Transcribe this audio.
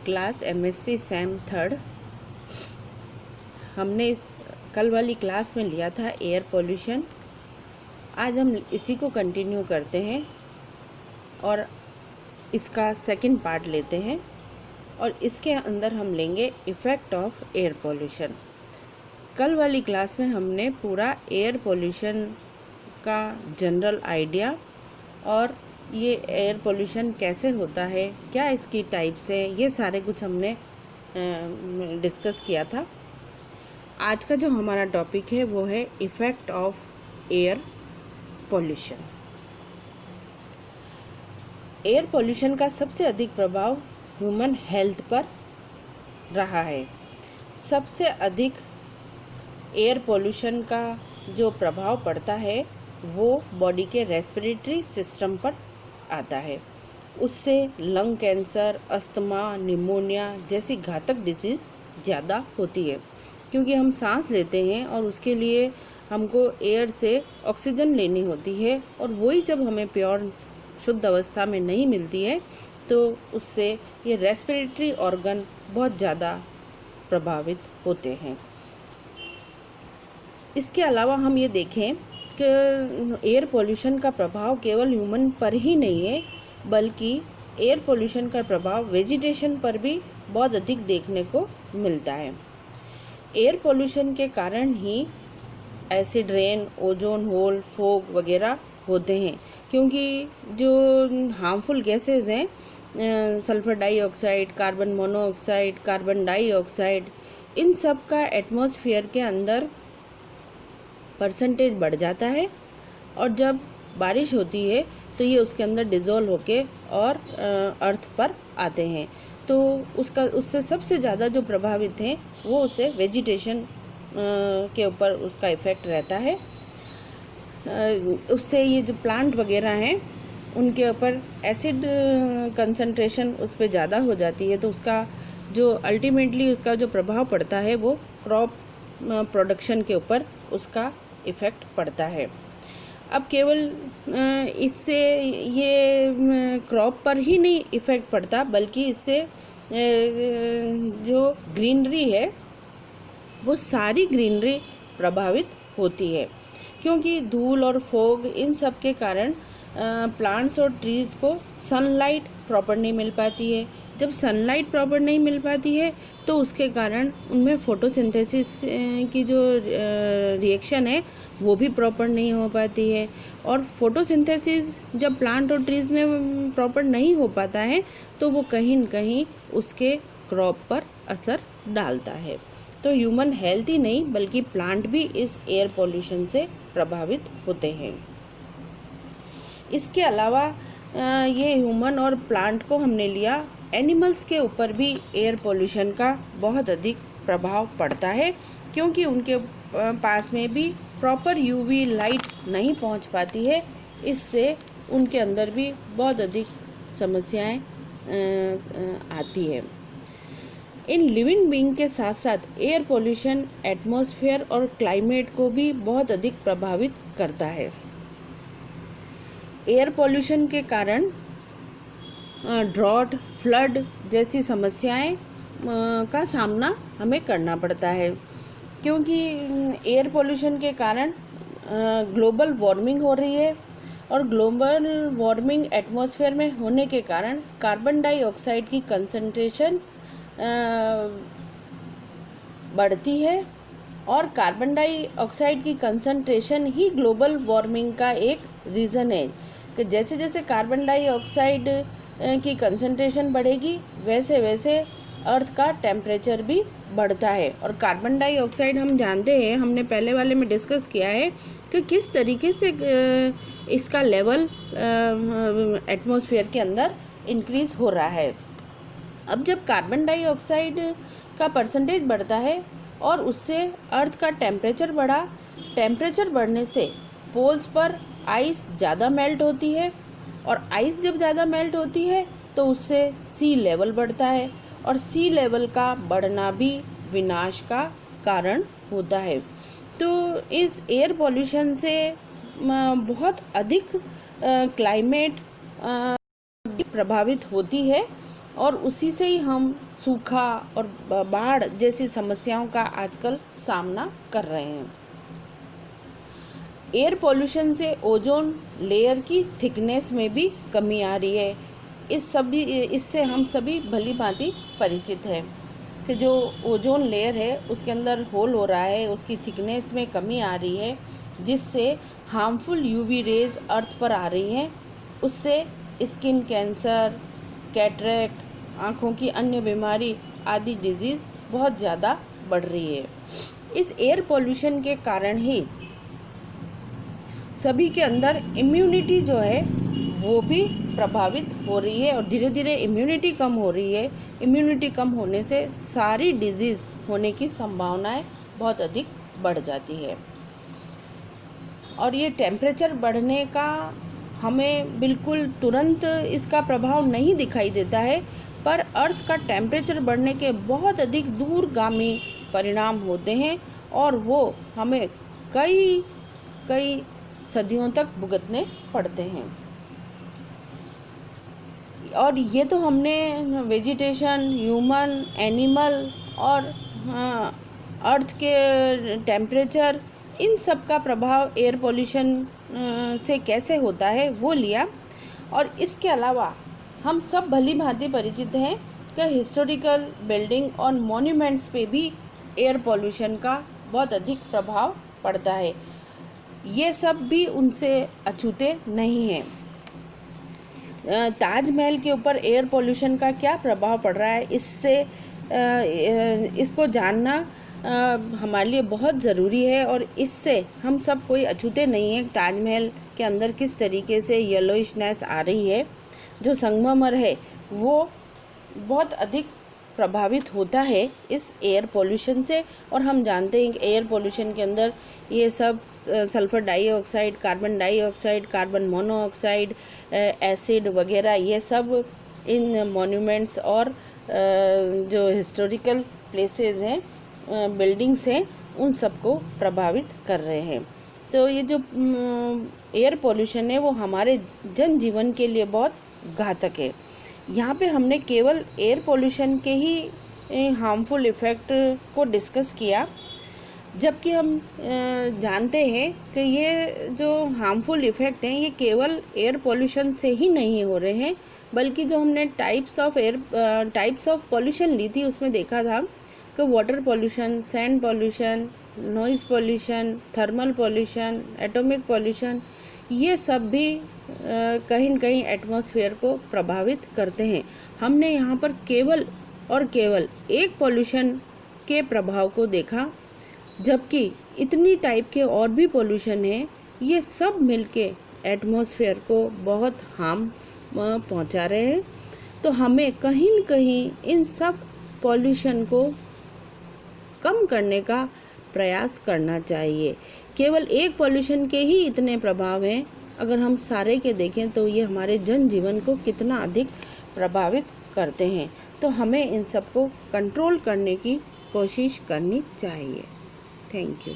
Class MSc Sam third. हमने कल वाली क्लास में लिया था एयर पोल्यूशन। आज हम इसी को कंटिन्यू करते हैं और इसका सेकंड पार्ट लेते हैं और इसके अंदर हम लेंगे इफ़ेक्ट ऑफ एयर पोल्यूशन। कल वाली क्लास में हमने पूरा एयर पोल्यूशन का जनरल आइडिया और ये एयर पोल्यूशन कैसे होता है, क्या इसकी टाइप्स है, ये सारे कुछ हमने डिस्कस किया था। आज का जो हमारा टॉपिक है वो है effect of air pollution. Air pollution का सबसे अधिक प्रभाव ह्यूमन हेल्थ पर रहा है। सबसे अधिक एयर पोल्यूशन का जो प्रभाव पड़ता है वो बॉडी के रेस्पिरेटरी सिस्टम पर आता है। उससे लंग कैंसर, अस्थमा, निमोनिया जैसी घातक डिसीज़ ज़्यादा होती है, क्योंकि हम सांस लेते हैं और उसके लिए हमको एयर से ऑक्सीजन लेनी होती है और वही जब हमें प्योर शुद्ध अवस्था में नहीं मिलती है तो उससे ये रेस्पिरेटरी ऑर्गन बहुत ज़्यादा प्रभावित होते हैं। इसके अलावा हम ये देखें कि एयर पोल्यूशन का प्रभाव केवल ह्यूमन पर ही नहीं है, बल्कि एयर पोल्यूशन का प्रभाव वेजिटेशन पर भी बहुत अधिक देखने को मिलता है। एयर पोल्यूशन के कारण ही acid rain, ozone hole, fog वगैरह होते हैं, क्योंकि जो हार्मफुल गैसेस हैं sulphur dioxide, carbon monoxide, carbon dioxide, इन सब का एटमॉस्फेयर के अंदर परसेंटेज बढ़ जाता है और जब बारिश होती है तो ये उसके अंदर डिज़ोल्व होके और अर्थ पर आते हैं। तो उससे सबसे ज़्यादा जो प्रभावित हैं वो उससे वेजिटेशन के ऊपर उसका इफ़ेक्ट रहता है। उससे ये जो प्लांट वगैरह हैं उनके ऊपर एसिड कंसंट्रेशन उस पर ज़्यादा हो जाती है, तो उसका जो अल्टीमेटली उसका जो प्रभाव पड़ता है वो क्रॉप प्रोडक्शन के ऊपर उसका इफ़ेक्ट पड़ता है। अब केवल इससे ये क्रॉप पर ही नहीं इफ़ेक्ट पड़ता, बल्कि इससे जो ग्रीनरी है वो सारी ग्रीनरी प्रभावित होती है, क्योंकि धूल और फॉग इन सब के कारण प्लांट्स और ट्रीज़ को सनलाइट प्रॉपर नहीं मिल पाती है। जब सनलाइट प्रॉपर नहीं मिल पाती है तो उसके कारण उनमें फोटोसिंथेसिस की जो रिएक्शन है वो भी प्रॉपर नहीं हो पाती है, और फोटोसिंथेसिस जब प्लांट और ट्रीज़ में प्रॉपर नहीं हो पाता है तो वो कहीं न कहीं उसके क्रॉप पर असर डालता है। तो ह्यूमन हेल्थ ही नहीं बल्कि प्लांट भी इस एयर पोल्यूशन से प्रभावित होते हैं। इसके अलावा ये ह्यूमन और प्लांट को हमने लिया, एनिमल्स के ऊपर भी एयर पोल्यूशन का बहुत अधिक प्रभाव पड़ता है, क्योंकि उनके पास में भी प्रॉपर यूवी लाइट नहीं पहुंच पाती है। इससे उनके अंदर भी बहुत अधिक समस्याएं आती है। इन लिविंग बीइंग के साथ साथ एयर पोल्यूशन एटमॉस्फेयर और क्लाइमेट को भी बहुत अधिक प्रभावित करता है। एयर पोल्यूशन के कारण ड्रॉट, फ्लड जैसी समस्याएं का सामना हमें करना पड़ता है, क्योंकि एयर पोल्यूशन के कारण ग्लोबल वार्मिंग हो रही है और ग्लोबल वार्मिंग एटमॉस्फेयर में होने के कारण कार्बन डाइऑक्साइड की कंसंट्रेशन बढ़ती है, और कार्बन डाइऑक्साइड की कंसंट्रेशन ही ग्लोबल वार्मिंग का एक रीज़न है कि जैसे जैसे कार्बन डाइऑक्साइड की कंसंट्रेशन बढ़ेगी वैसे वैसे अर्थ का टेम्परेचर भी बढ़ता है। और कार्बन डाइऑक्साइड हम जानते हैं, हमने पहले वाले में डिस्कस किया है कि किस तरीके से इसका लेवल एटमॉस्फेयर के अंदर इंक्रीज़ हो रहा है। अब जब कार्बन डाइऑक्साइड का परसेंटेज बढ़ता है और उससे अर्थ का टेम्परेचर बढ़ा, टेम्परेचर बढ़ने से पोल्स पर आइस ज़्यादा मेल्ट होती है, और आइस जब ज़्यादा मेल्ट होती है तो उससे सी लेवल बढ़ता है, और सी लेवल का बढ़ना भी विनाश का कारण होता है। तो इस एयर पोल्यूशन से बहुत अधिक क्लाइमेट प्रभावित होती है, और उसी से ही हम सूखा और बाढ़ जैसी समस्याओं का आजकल सामना कर रहे हैं। एयर पोल्यूशन से ओजोन लेयर की थिकनेस में भी कमी आ रही है। इससे हम सभी भली भांति परिचित हैं कि जो ओजोन लेयर है उसके अंदर होल हो रहा है, उसकी थिकनेस में कमी आ रही है, जिससे हार्मफुल यूवी रेज अर्थ पर आ रही हैं। उससे स्किन कैंसर, कैटरेक्ट, आँखों की अन्य बीमारी आदि डिजीज़ बहुत ज़्यादा बढ़ रही है। इस एयर पोल्यूशन के कारण ही सभी के अंदर इम्यूनिटी जो है वो भी प्रभावित हो रही है और धीरे धीरे इम्यूनिटी कम हो रही है। इम्यूनिटी कम होने से सारी डिजीज़ होने की संभावनाएं बहुत अधिक बढ़ जाती है। और ये टेम्परेचर बढ़ने का हमें बिल्कुल तुरंत इसका प्रभाव नहीं दिखाई देता है, पर अर्थ का टेम्परेचर बढ़ने के बहुत अधिक दूरगामी परिणाम होते हैं और वो हमें कई सदियों तक भुगतने पड़ते हैं। और ये तो हमने वेजिटेशन, ह्यूमन, एनिमल और अर्थ के टेम्परेचर, इन सब का प्रभाव एयर पोल्यूशन से कैसे होता है वो लिया। और इसके अलावा हम सब भली भांति परिचित हैं कि हिस्टोरिकल बिल्डिंग और मॉन्यूमेंट्स पे भी एयर पोल्यूशन का बहुत अधिक प्रभाव पड़ता है। ये सब भी उनसे अछूते नहीं हैं। ताजमहल के ऊपर एयर पोल्यूशन का क्या प्रभाव पड़ रहा है, इसको जानना हमारे लिए बहुत ज़रूरी है। और इससे हम सब कोई अछूते नहीं हैं। ताजमहल के अंदर किस तरीके से येलोइशनेस आ रही है, जो संगमरमर है वो बहुत अधिक प्रभावित होता है इस एयर पोल्यूशन से। और हम जानते हैं कि एयर पोल्यूशन के अंदर ये सब sulphur dioxide, carbon dioxide, carbon monoxide, acid वगैरह, ये सब इन मॉन्यूमेंट्स और जो हिस्टोरिकल प्लेसेस हैं, बिल्डिंग्स हैं, उन सबको प्रभावित कर रहे हैं। तो ये जो एयर पोल्यूशन है वो हमारे जनजीवन के लिए बहुत घातक है। यहाँ पे हमने केवल एयर पोल्यूशन के ही हार्मफुल इफ़ेक्ट को डिस्कस किया, जबकि हम जानते हैं कि ये जो हार्मफुल इफ़ेक्ट हैं ये केवल एयर पोल्यूशन से ही नहीं हो रहे हैं, बल्कि जो हमने टाइप्स ऑफ पोल्यूशन ली थी उसमें देखा था कि water pollution, sand pollution, noise pollution, thermal pollution, atomic pollution, ये सब भी कहीं न कहीं एटमॉस्फेयर को प्रभावित करते हैं। हमने यहाँ पर केवल और केवल एक पोल्यूशन के प्रभाव को देखा, जबकि इतनी टाइप के और भी पोल्यूशन हैं। ये सब मिलके एटमॉस्फेयर को बहुत हार्म पहुँचा रहे हैं। तो हमें कहीं न कहीं इन सब पोल्यूशन को कम करने का प्रयास करना चाहिए। केवल एक पोल्यूशन के ही इतने प्रभाव हैं, अगर हम सारे के देखें तो ये हमारे जनजीवन को कितना अधिक प्रभावित करते हैं। तो हमें इन सब को कंट्रोल करने की कोशिश करनी चाहिए। Thank you.